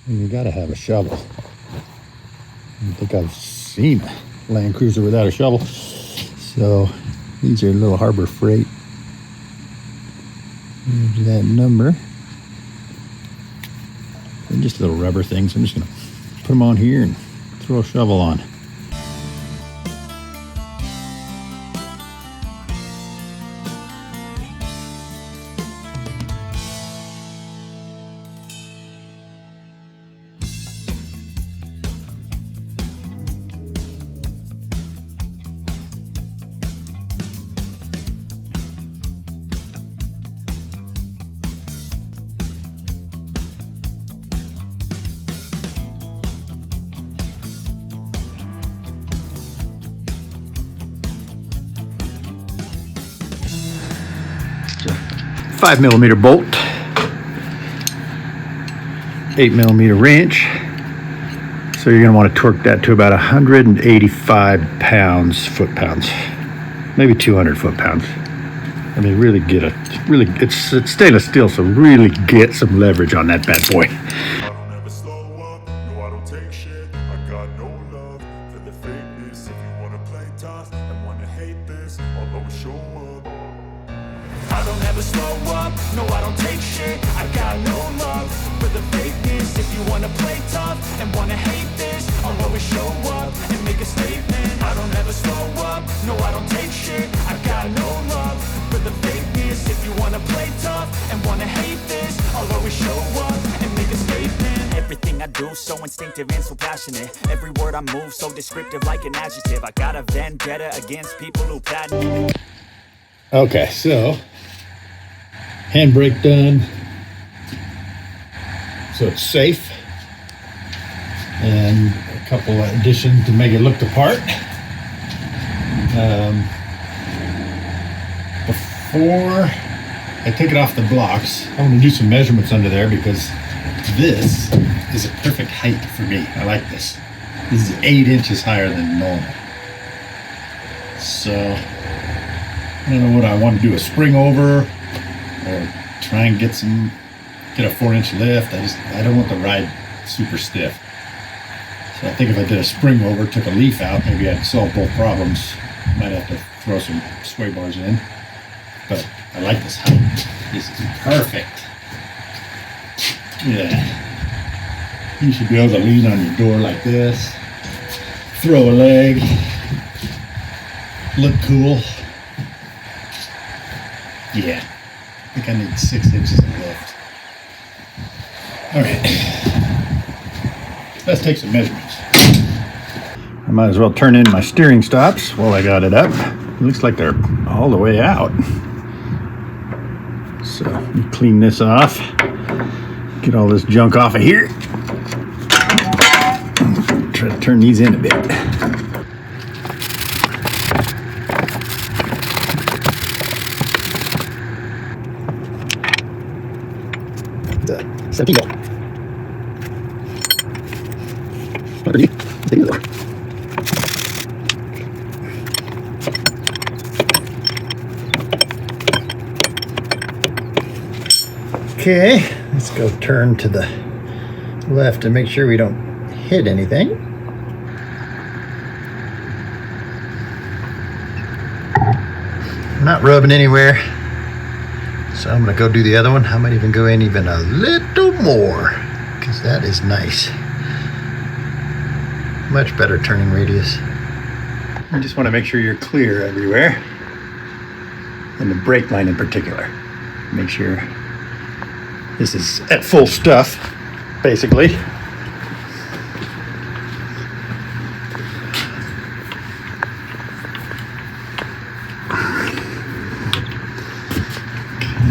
And you gotta have a shovel. I don't think I've seen a Land Cruiser without a shovel. So these are little Harbor Freight. There's that number. And just little rubber things. I'm just gonna put them on here and throw a shovel on. It's a 5mm bolt, 8mm wrench. So you're going to want to torque that to about 185 pounds, foot-pounds, maybe 200 foot-pounds. I mean, really get a, it's stainless steel, so really get some leverage on that bad boy. I don't ever slow up, no I don't take shit. I got no love for the fakeness. If you wanna play tough and wanna hate this, I'll always show up. I don't ever slow up, no I don't take shit. I got no love for the fakeness. If you wanna play tough and wanna hate this, I'll always show up and make a statement. I don't ever slow up, no I don't take shit. I got no love for the fakeness. If you wanna play tough and wanna hate this, I'll always show up and make a statement. Everything I do so instinctive and so passionate. Every word I move so descriptive like an adjective. I got a vendetta against people who patent. Okay, so handbrake done, so it's safe, and a couple of additions to make it look the part. Before I take it off the blocks, I'm going to do some measurements under there because this is a perfect height for me. I like this. This is 8 inches higher than normal. So I don't know what I want to do, a spring over or try and get a 4-inch lift. I don't want the ride super stiff. So I think if I did a spring over, took a leaf out, maybe I'd solve both problems. Might have to throw some sway bars in. But I like this height. This is perfect. Yeah. You should be able to lean on your door like this. Throw a leg. Look cool. Yeah. I think I need 6 inches of lift. Alright. Let's take some measurements. I might as well turn in my steering stops while I got it up. It looks like they're all the way out. So let me clean this off. Get all this junk off of here. Try to turn these in a bit. Sentido. Okay, let's go turn to the left and make sure we don't hit anything. Not rubbing anywhere. So I'm gonna go do the other one. I might even go in even a little more because that is nice. Much better turning radius. You just want to make sure you're clear everywhere. And the brake line in particular. Make sure this is at full stuff, basically.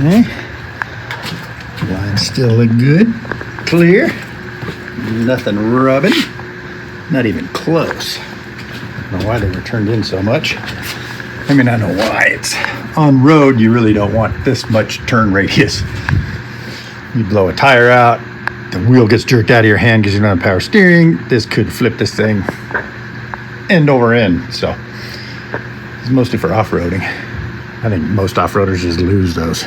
Okay. Lines still look good. Clear. Nothing rubbing. Not even close. I don't know why they were turned in so much. I mean, I know why. It's on road, you really don't want this much turn radius. You blow a tire out, the wheel gets jerked out of your hand because you're not on power steering. This could flip this thing end over end. So it's mostly for off-roading. I think most off-roaders just lose those.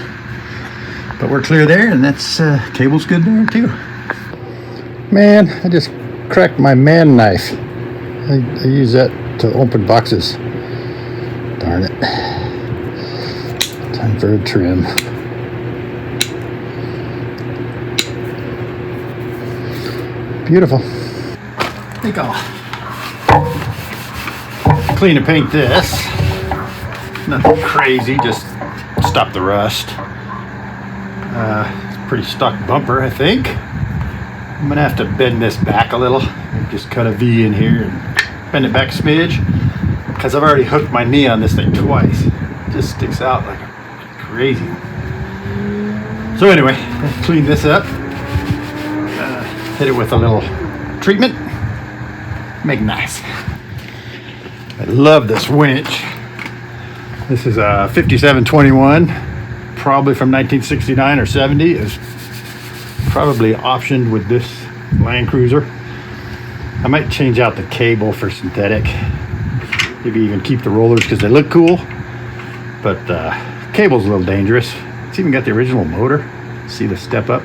But we're clear there, and that's cable's good there too. Man, I just cracked my man knife. I use that to open boxes. Darn it. Time for a trim. Beautiful. I think I'll clean and paint this. Nothing crazy, just stop the rust. It's a pretty stock bumper, I think. I'm gonna have to bend this back a little. Just cut a V in here and bend it back a smidge, because I've already hooked my knee on this thing twice. It just sticks out like crazy. So anyway, clean this up. Hit it with a little treatment. Make it nice. I love this winch. This is a 5721, probably from 1969 or 70. It's probably optioned with this Land Cruiser. I might change out the cable for synthetic. Maybe even keep the rollers because they look cool. But the cable's a little dangerous. It's even got the original motor. See the step up?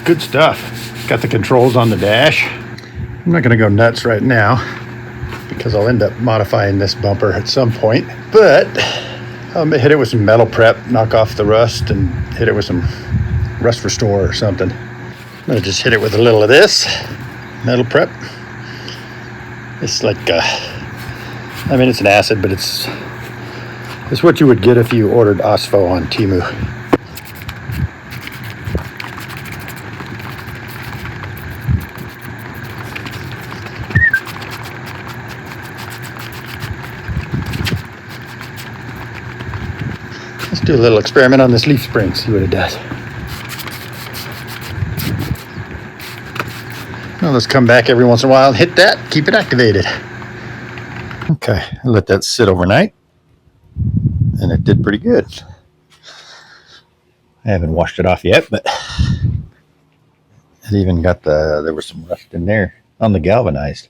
Good stuff. Got the controls on the dash. I'm not gonna go nuts right now because I'll end up modifying this bumper at some point. But I'm gonna hit it with some metal prep, knock off the rust, and hit it with some rust restore or something. I'm gonna just hit it with a little of this metal prep. It's like, I mean, it's an acid, but it's what you would get if you ordered Osfo on Temu. Let's do a little experiment on this leaf spring, see what it does. Well, let's come back every once in a while and hit that, keep it activated. Okay, I let that sit overnight, and it did pretty good. I haven't washed it off yet, but it even got there was some rust in there on the galvanized.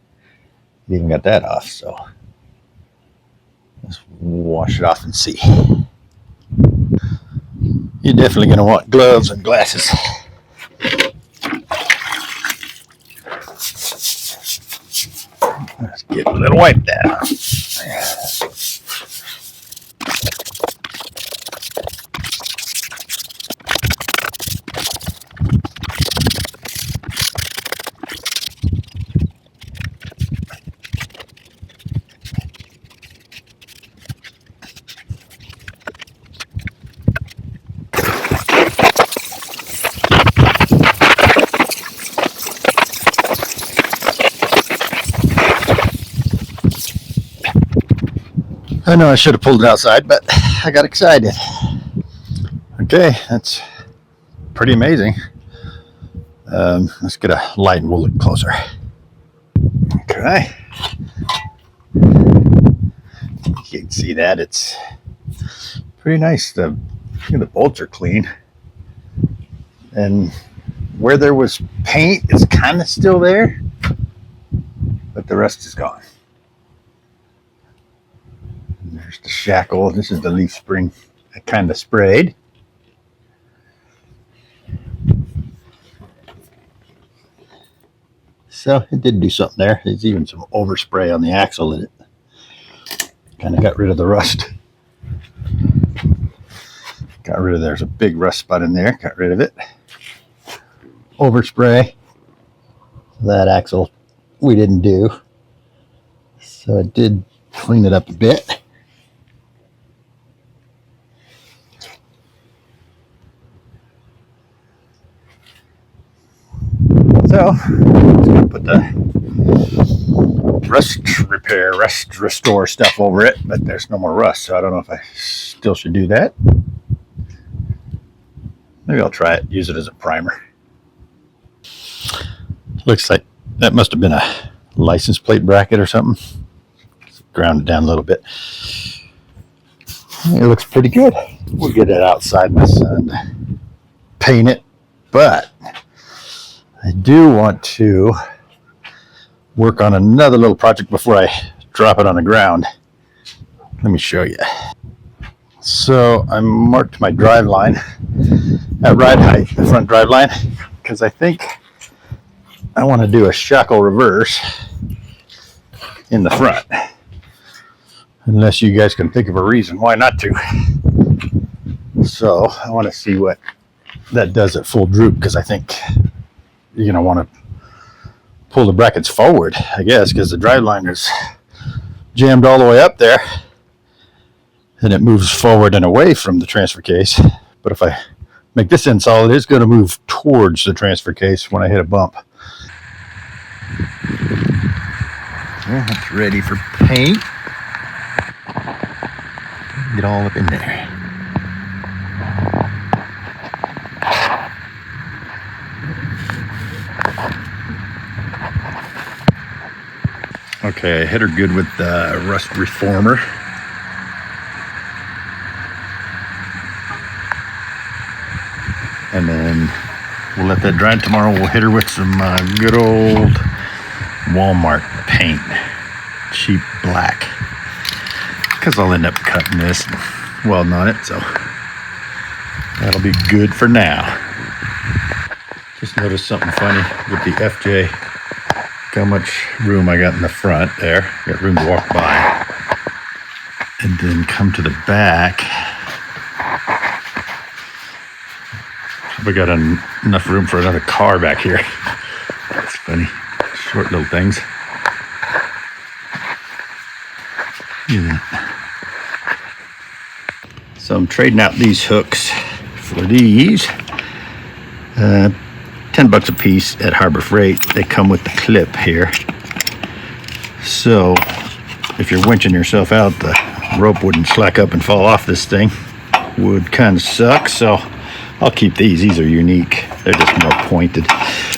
It even got that off, so let's wash it off and see. You're definitely going to want gloves and glasses. Let's get a little wipe down. I know I should have pulled it outside, but I got excited. Okay, that's pretty amazing. Let's get a light and we'll look closer. Okay. You can see that it's pretty nice. The bolts are clean. And where there was paint, it's kind of still there, but the rest is gone. There's the shackle. This is the leaf spring I kind of sprayed. So it did do something there. There's even some overspray on the axle that it kind of got rid of the rust. Got rid of, there's a big rust spot in there. Got rid of it. Overspray. That axle we didn't do. So it did clean it up a bit. So, just gonna put the rust restore stuff over it, but there's no more rust, so I don't know if I still should do that. Maybe I'll try it, use it as a primer. Looks like that must have been a license plate bracket or something. Ground it down a little bit. It looks pretty good. We'll get it outside in the sun, paint it, but I do want to work on another little project before I drop it on the ground. Let me show you. So I marked my drive line at ride height, the front drive line. because I think I want to do a shackle reverse in the front. Unless you guys can think of a reason why not to. So I want to see what that does at full droop, because I think you're going to want to pull the brackets forward, I guess, because the drive line is jammed all the way up there and it moves forward and away from the transfer case. But if I make this end solid, it's going to move towards the transfer case when I hit a bump. Well, it's ready for paint. Get all up in there. Okay, I hit her good with the rust reformer. And then we'll let that dry. Tomorrow we'll hit her with some good old Walmart paint. Cheap black. Because I'll end up cutting this and welding on it, so that'll be good for now. Just noticed something funny with the FJ. How much room I got in the front there. Got room to walk by. And then come to the back. We got enough room for another car back here. That's funny. Short little things. Look at that. So I'm trading out these hooks for these. $10 a piece at Harbor Freight. They come with the clip here. So if you're winching yourself out, the rope wouldn't slack up and fall off this thing. Would kind of suck. So I'll keep these. These are unique. They're just more pointed.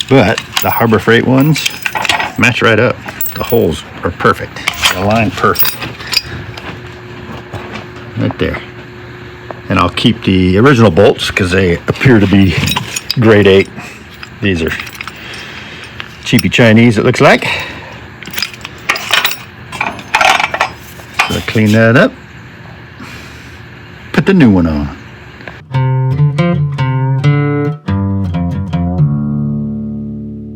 But the Harbor Freight ones match right up. The holes are perfect. The line perfect. Right there. And I'll keep the original bolts because they appear to be grade 8. These are cheapy Chinese, it looks like. So I clean that up. Put the new one on.